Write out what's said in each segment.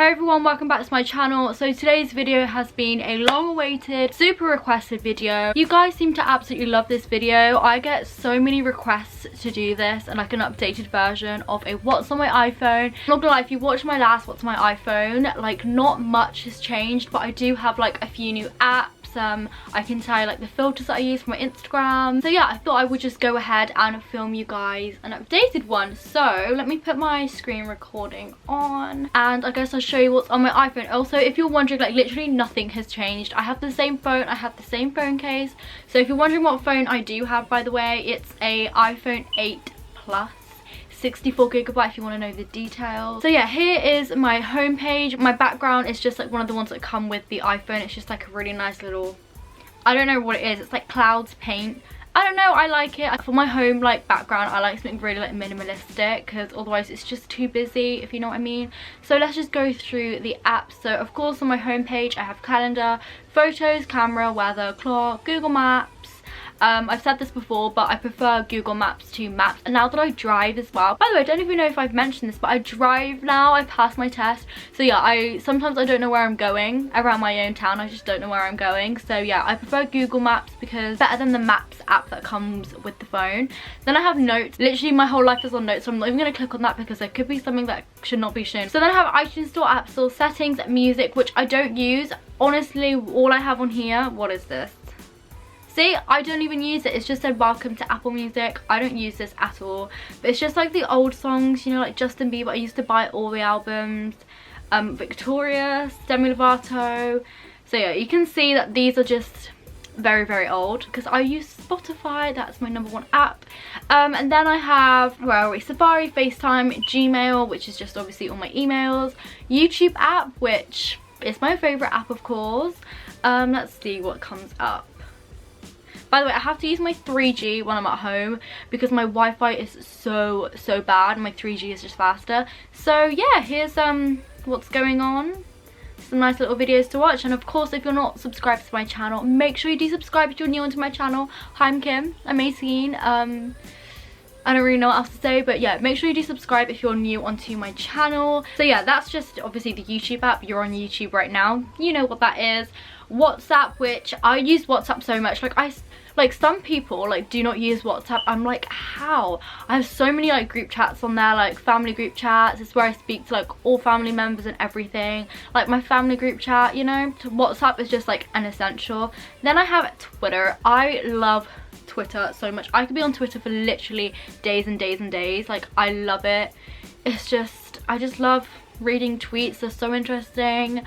Hey everyone, welcome back to my channel. So today's video has been a long awaited, super requested video. You guys seem to absolutely love this video. I get so many requests to do this and like an updated version of a what's on my iPhone. I'm not gonna lie, if you watched my last what's on my iPhone, like not much has changed, but I do have like a few new apps. I can tell you like the filters that I use for my Instagram. So yeah, I thought I would just go ahead and film you guys an updated one. So let me put my screen recording on and I guess I'll show you what's on my iPhone. Also, if you're wondering, like literally nothing has changed. I have the same phone, I have the same phone case. So if you're wondering what phone I do have, by the way, it's a iPhone 8 Plus. 64GB if you want to know the details. So yeah, here is my homepage. My background is just like one of the ones that come with the iPhone. It's just like a really nice little, I don't know what it is, it's like clouds paint. I don't know, I like it. For my home like background, I like something really like minimalistic because otherwise it's just too busy, if you know what I mean. So let's just go through the apps. So of course on my homepage I have calendar, photos, camera, weather, clock, Google Maps. I've said this before, but I prefer Google Maps to Maps. And now that I drive as well, by the way, I don't even know if I've mentioned this, but I drive now. I passed my test. So yeah, sometimes I don't know where I'm going around my own town. I just don't know where I'm going. So yeah, I prefer Google Maps because it's better than the Maps app that comes with the phone. Then I have Notes. Literally my whole life is on Notes, so I'm not even going to click on that because there could be something that should not be shown. So then I have iTunes Store, App Store, Settings, Music, which I don't use. Honestly, all I have on here, what is this? See, I don't even use it. It's just said welcome to Apple Music. I don't use this at all. But it's just like the old songs, you know, like Justin Bieber. I used to buy all the albums. Victoria, Demi Lovato. So yeah, you can see that these are just very, very old because I use Spotify. That's my #1 app. And then I have, where are we? Safari, FaceTime, Gmail, which is just obviously all my emails. YouTube app, which is my favorite app, of course. Let's see what comes up. By the way, I have to use my 3G when I'm at home because my Wi-Fi is so bad. My 3G is just faster. So yeah, here's what's going on. Some nice little videos to watch. And of course, if you're not subscribed to my channel, make sure you do subscribe if you're new onto my channel. Hi, I'm Kim. I'm 18. I don't really know what else to say, but yeah, make sure you do subscribe if you're new onto my channel. So yeah, that's just obviously the YouTube app. You're on YouTube right now. You know what that is. WhatsApp, which I use WhatsApp so much. Like some people like do not use WhatsApp. I'm like, how? I have so many like group chats on there, like family group chats. It's where I speak to like all family members and everything. Like my family group chat, you know. WhatsApp is just like an essential. Then I have Twitter. I love Twitter so much. I could be on Twitter for literally days and days and days. Like I love it. It's just, I just love reading tweets. They're so interesting.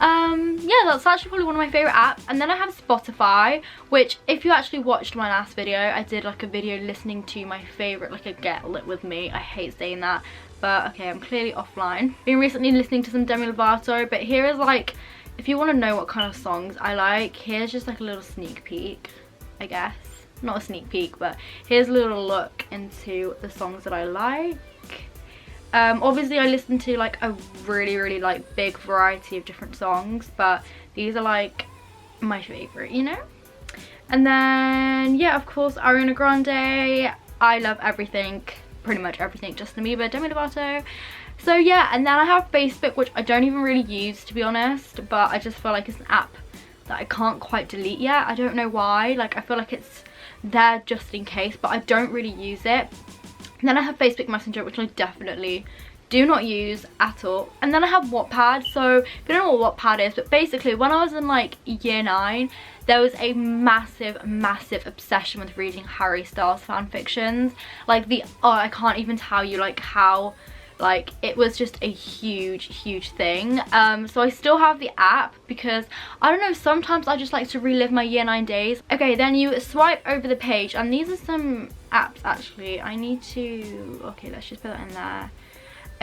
Yeah, that's actually probably one of my favorite apps. And then I have Spotify, which if you actually watched my last video, I did like a video listening to my favorite, like a get lit with me. I hate saying that, but okay, I'm clearly offline. Been recently listening to some Demi Lovato, but here is like, if you want to know what kind of songs I like, here's just like a little sneak peek, I guess. Not a sneak peek, but here's a little look into the songs that I like. Obviously I listen to like a really like big variety of different songs, but these are like my favorite, you know. And then yeah, of course Ariana Grande. I love everything, pretty much everything. Justin Bieber, Demi Lovato. So yeah, and then I have Facebook, which I don't even really use, to be honest, but I just feel like it's an app that I can't quite delete yet. I don't know why. Like I feel like it's there just in case, but I don't really use it. And then I have Facebook Messenger, which I definitely do not use at all. And then I have Wattpad. So if you don't know what Wattpad is, but basically when I was in like year 9, there was a massive obsession with reading Harry Styles fan fictions. Like I can't even tell you like how, like it was just a huge thing. So I still have the app because I don't know, sometimes I just like to relive my year 9 days. Okay, then you swipe over the page and these are some apps actually. I need to, okay, let's just put that in there.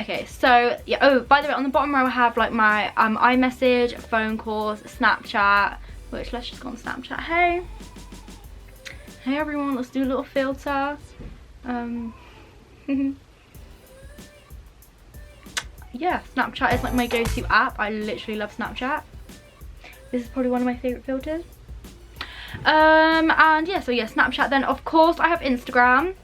Okay, so yeah, oh by the way, on the bottom row I have like my iMessage, phone calls, Snapchat, which let's just go on Snapchat. Hey everyone, let's do a little filter. Yeah, Snapchat is like my go-to app. I literally love Snapchat. This is probably one of my favorite filters. And yeah, so yeah, Snapchat. Then of course I have Instagram.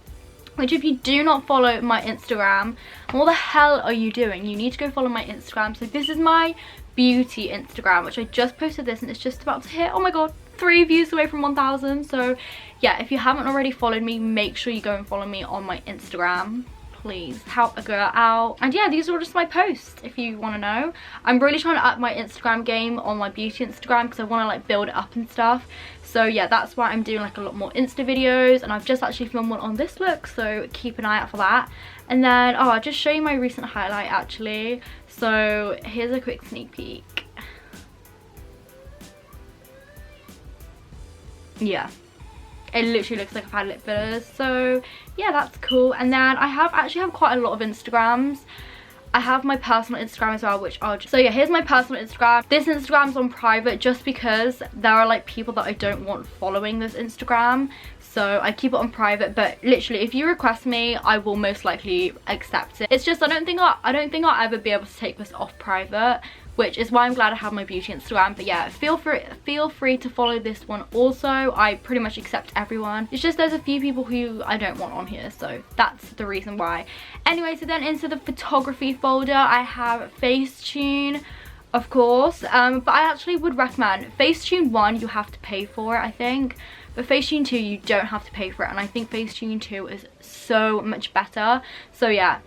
which if you do not follow my Instagram, what the hell are you doing? You need to go follow my Instagram. So this is my beauty Instagram, which I just posted this, and it's just about to hit, oh my god, 3 views away from 1,000. So yeah, if you haven't already followed me, make sure you go and follow me on my Instagram. Please help a girl out. And yeah, these are just my posts if you want to know. I'm really trying to up my Instagram game on my beauty Instagram because I want to like build it up and stuff. So yeah, that's why I'm doing like a lot more Insta videos, and I've just actually filmed one on this look, so keep an eye out for that. And then I'll just show you my recent highlight actually. So here's a quick sneak peek. Yeah, it literally looks like I've had lip fillers. So yeah, that's cool. And then I actually have quite a lot of Instagrams. I have my personal Instagram as well, which I'll just... So yeah, here's my personal Instagram. This Instagram's on private just because there are like people that I don't want following this Instagram. So I keep it on private, but literally if you request me, I will most likely accept it. It's just I don't think I'll ever be able to take this off private, which is why I'm glad I have my beauty Instagram. But yeah, feel free to follow this one also. I pretty much accept everyone. It's just there's a few people who I don't want on here, so that's the reason why. Anyway, so then into the photography folder, I have Facetune, of course, but I actually would recommend Facetune 1, you have to pay for it, I think. But Facetune 2, you don't have to pay for it, and I think Facetune 2 is so much better. So yeah.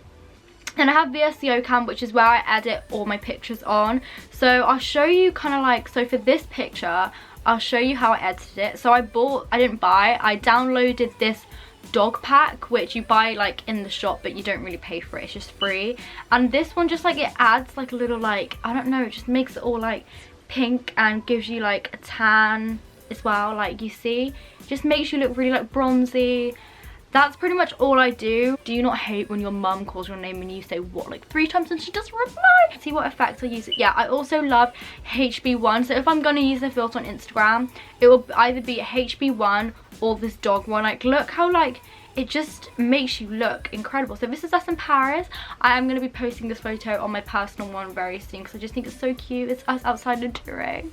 And I have VSCO Cam, which is where I edit all my pictures on. So I'll show you kind of like, so for this picture, I'll show you how I edited it. So I downloaded this dog pack, which you buy like in the shop, but you don't really pay for it, it's just free. And this one just like, it adds like a little like, I don't know, it just makes it all like pink and gives you like a tan as well, like you see. It just makes you look really like bronzy. That's pretty much all I do. Do you not hate when your mum calls your name and you say what like 3 times and she doesn't reply? See what effects I use it. Yeah, I also love HB1. So if I'm gonna use a filter on Instagram, it will either be HB1 or this dog one. Like look how like it just makes you look incredible. So this is us in Paris. I am going to be posting this photo on my personal one very soon because I just think it's so cute. It's us outside in Touré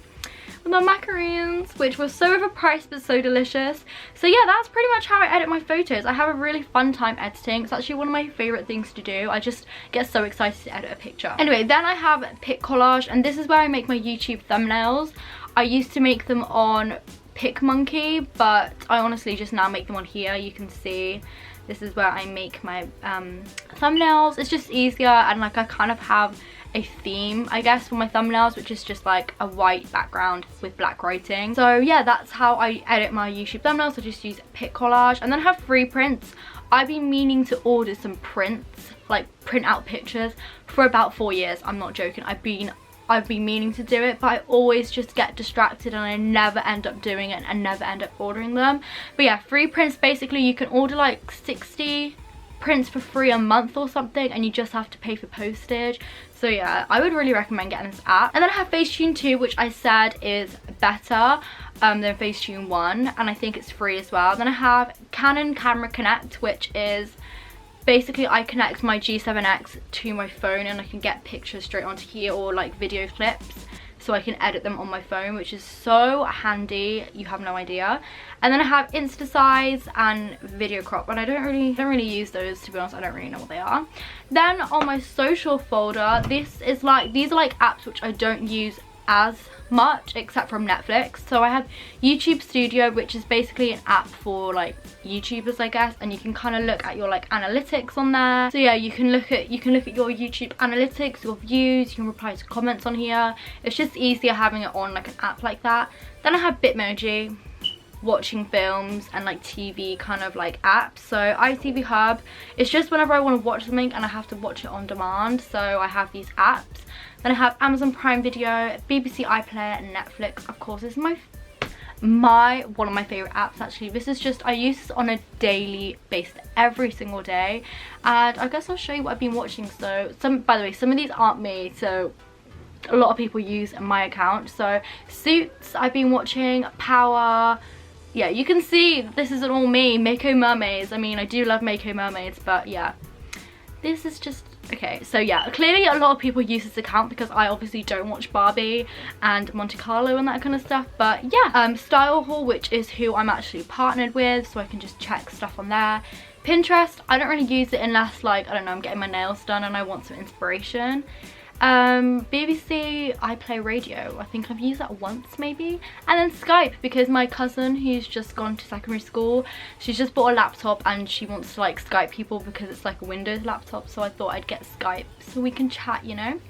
with our macaroons, which were so overpriced but so delicious. So yeah, that's pretty much how I edit my photos. I have a really fun time editing. It's actually one of my favorite things to do. I just get so excited to edit a picture. Anyway, then I have PIC Collage, and this is where I make my YouTube thumbnails. I used to make them on PicMonkey, but I honestly just now make them on here. You can see this is where I make my thumbnails. It's just easier, and like I kind of have a theme, I guess, for my thumbnails, which is just like a white background with black writing. So yeah, that's how I edit my YouTube thumbnails. I just use PIC Collage, and then I have free prints. I've been meaning to order some prints, like print out pictures, for about 4 years. I'm not joking. I've been meaning to do it, but I always just get distracted and I never end up doing it and never end up ordering them. But yeah, free prints, basically you can order like 60 prints for free a month or something, and you just have to pay for postage. So yeah, I would really recommend getting this app. And then I have Facetune 2, which I said is better than Facetune 1, and I think it's free as well. Then I have Canon Camera Connect, which is basically I connect my G7X to my phone and I can get pictures straight onto here, or like video clips, so I can edit them on my phone, which is so handy, you have no idea. And then I have Instasize and Video Crop, and I don't really use those, to be honest. I don't really know what they are. Then on my social folder, these are like apps which I don't use as much except from Netflix. So I have YouTube Studio, which is basically an app for like YouTubers, I guess, and you can kind of look at your like analytics on there. So yeah, you can look at your YouTube analytics, your views, you can reply to comments on here. It's just easier having it on like an app like that. Then I have Bitmoji, watching films and like TV kind of like apps. So iTV Hub, it's just whenever I want to watch something and I have to watch it on demand, so I have these apps. Then I have Amazon Prime Video, BBC iPlayer, and Netflix. Of course, this is one of my favorite apps actually. This is just, I use this on a daily basis, every single day, and I guess I'll show you what I've been watching. So by the way, some of these aren't me, so a lot of people use my account. So Suits, I've been watching, Power. Yeah, you can see this isn't all me. Mako Mermaids, I mean, I do love Mako Mermaids, but yeah, this is just okay. So yeah, clearly a lot of people use this account because I obviously don't watch Barbie and Monte Carlo and that kind of stuff. But yeah, Style Hall, which is who I'm actually partnered with, so I can just check stuff on there. Pinterest, I don't really use it unless, like, I don't know, I'm getting my nails done and I want some inspiration. BBC iPlay Radio, I think I've used that once maybe. And then Skype, because my cousin, who's just gone to secondary school, she's just bought a laptop and she wants to like Skype people because it's like a Windows laptop, so I thought I'd get Skype so we can chat, you know.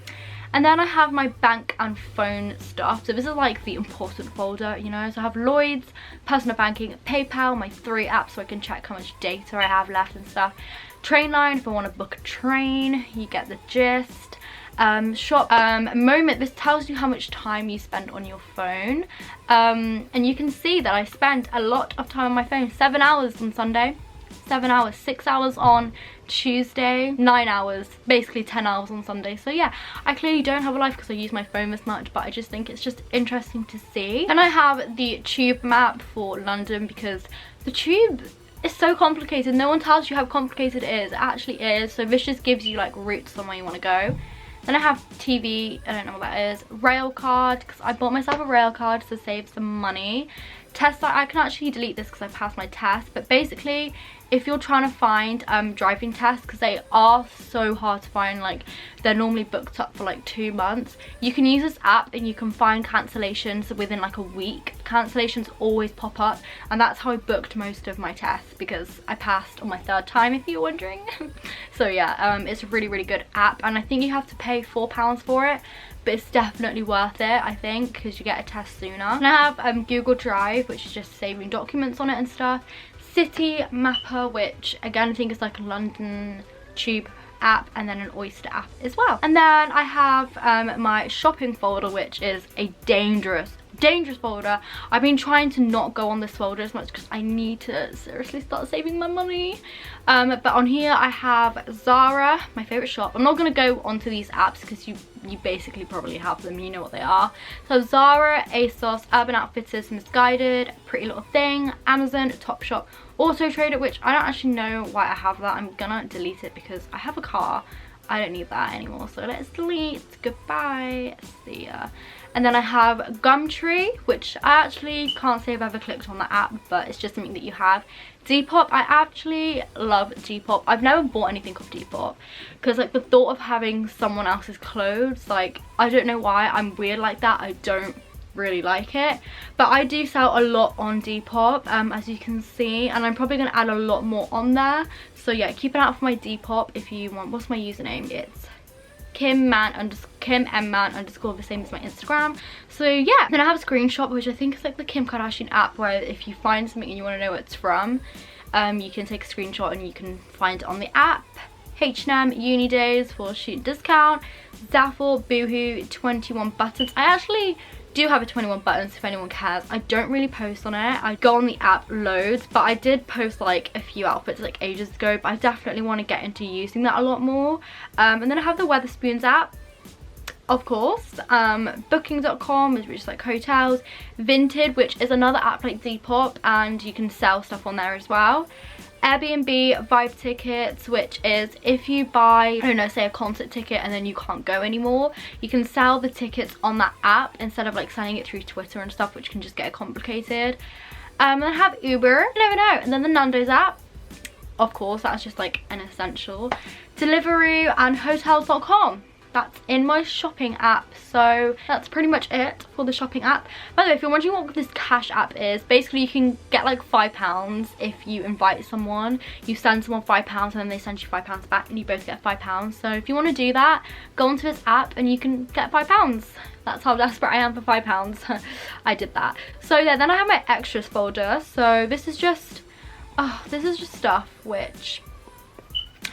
And then I have my bank and phone stuff. So this is like the important folder, you know. So I have Lloyd's, personal banking, PayPal, my 3 apps so I can check how much data I have left and stuff. Trainline, if I want to book a train, you get the gist. Shop, Moment, this tells you how much time you spend on your phone. And you can see that I spent a lot of time on my phone. 7 hours on Sunday, 7 hours, 6 hours on Tuesday, 9 hours, basically 10 hours on Sunday. So yeah, I clearly don't have a life because I use my phone this much, but I just think it's just interesting to see. And I have the tube map for London because the tube is so complicated. No one tells you how complicated it is. It actually is. So this just gives you like routes somewhere you want to go. Then I have TV, I don't know what that is. Rail card, because I bought myself a rail card to save some money. Test, I can actually delete this because I passed my test, but basically if you're trying to find driving tests, because they are so hard to find, like they're normally booked up for like 2 months, you can use this app and you can find cancellations within like a week. Cancellations always pop up, and that's how I booked most of my tests because I passed on my 3rd time, if you're wondering. So yeah, it's a really good app, and I think you have to pay £4 for it, but it's definitely worth it, I think, because you get a test sooner. And I have Google Drive, which is just saving documents on it and stuff. City Mapper, which again I think is like a London tube app, and then an Oyster app as well. And then I have my shopping folder, which is a dangerous folder. I've been trying to not go on this folder as much because I need to seriously start saving my money. But on here I have Zara, my favorite shop. I'm not going to go onto these apps because you basically probably have them, you know what they are. So Zara, ASOS, Urban Outfitters, Misguided, Pretty Little Thing, Amazon, Topshop, Auto Trader, which I don't actually know why I have that. I'm gonna delete it because I have a car. I don't need that anymore, so let's delete. Goodbye, see ya. And then I have Gumtree, which I actually can't say I've ever clicked on the app, but it's just something that you have. Depop, I actually love Depop. I've never bought anything off Depop because like the thought of having someone else's clothes, like I don't know why, I'm weird like that. I don't really like it, but I do sell a lot on Depop, as you can see, and I'm probably going to add a lot more on there. So yeah, keep an eye out for my Depop if you want. What's my username? It's Kim M Man underscore, the same as my Instagram. So yeah, then I have a screenshot, which I think is like the Kim Kardashian app, where if you find something and you want to know what it's from, you can take a screenshot and you can find it on the app. H&M Uni Days for shoot discount. Zaful, Boohoo, 21 Buttons. I actually do have a 21 Buttons if anyone cares. I don't really post on it. I go on the app loads, but I did post like a few outfits like ages ago, but I definitely want to get into using that a lot more. And then I have the Weatherspoons app, of course. Booking.com, which is like hotels. Vinted, which is another app like Depop, and you can sell stuff on there as well. Airbnb Vibe Tickets, which is if you buy, I don't know, say a concert ticket and then you can't go anymore, you can sell the tickets on that app instead of like selling it through Twitter and stuff, which can just get complicated. And I have Uber, you never know. And then the Nando's app, of course, that's just like an essential. Deliveroo and hotels.com. That's in my shopping app. So that's pretty much it for the shopping app. By the way, if you're wondering what this cash app is, basically you can get like £5 if you invite someone. You send someone £5 and then they send you £5 back and you both get £5. So if you want to do that, go onto this app and you can get £5. That's how desperate I am for £5. I did that. So yeah, then I have my extras folder. So this is just stuff which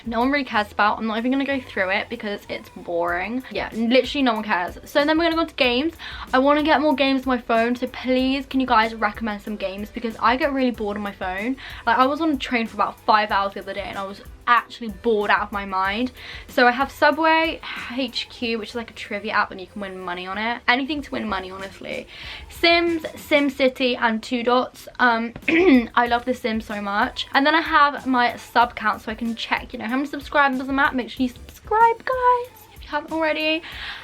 no one really cares about. I'm not even gonna go through it because it's boring. Yeah, literally no one cares. So then we're gonna go to games. I want to get more games on my phone, so please can you guys recommend some games, because I get really bored on my phone. Like I was on a train for about 5 hours the other day and I was actually bored out of my mind. So I have Subway HQ, which is like a trivia app and you can win money on it. Anything to win money, honestly. Sims, SimCity, and Two Dots. I love The Sims so much. And then I have my sub count so I can check, you know, how many subscribers I'm at. Make sure you subscribe, guys, if you you haven't already.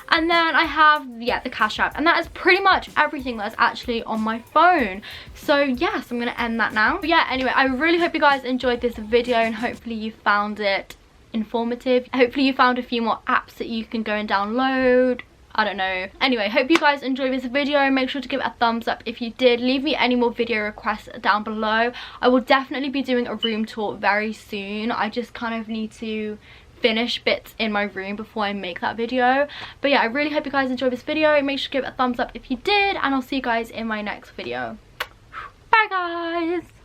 And then I have, yeah, the Cash App, and that is pretty much everything that's actually on my phone. So yes, I'm gonna end that now. But yeah, anyway, I really hope you guys enjoyed this video, and hopefully you found it informative. Hopefully you found a few more apps that you can go and download. I don't know. Anyway, hope you guys enjoyed this video. Make sure to give it a thumbs up if you did. Leave me any more video requests down below. I will definitely be doing a room tour very soon. I just kind of need to finish bits in my room before I make that video. But yeah, I really hope you guys enjoyed this video. Make sure to give it a thumbs up if you did, and I'll see you guys in my next video. Bye guys!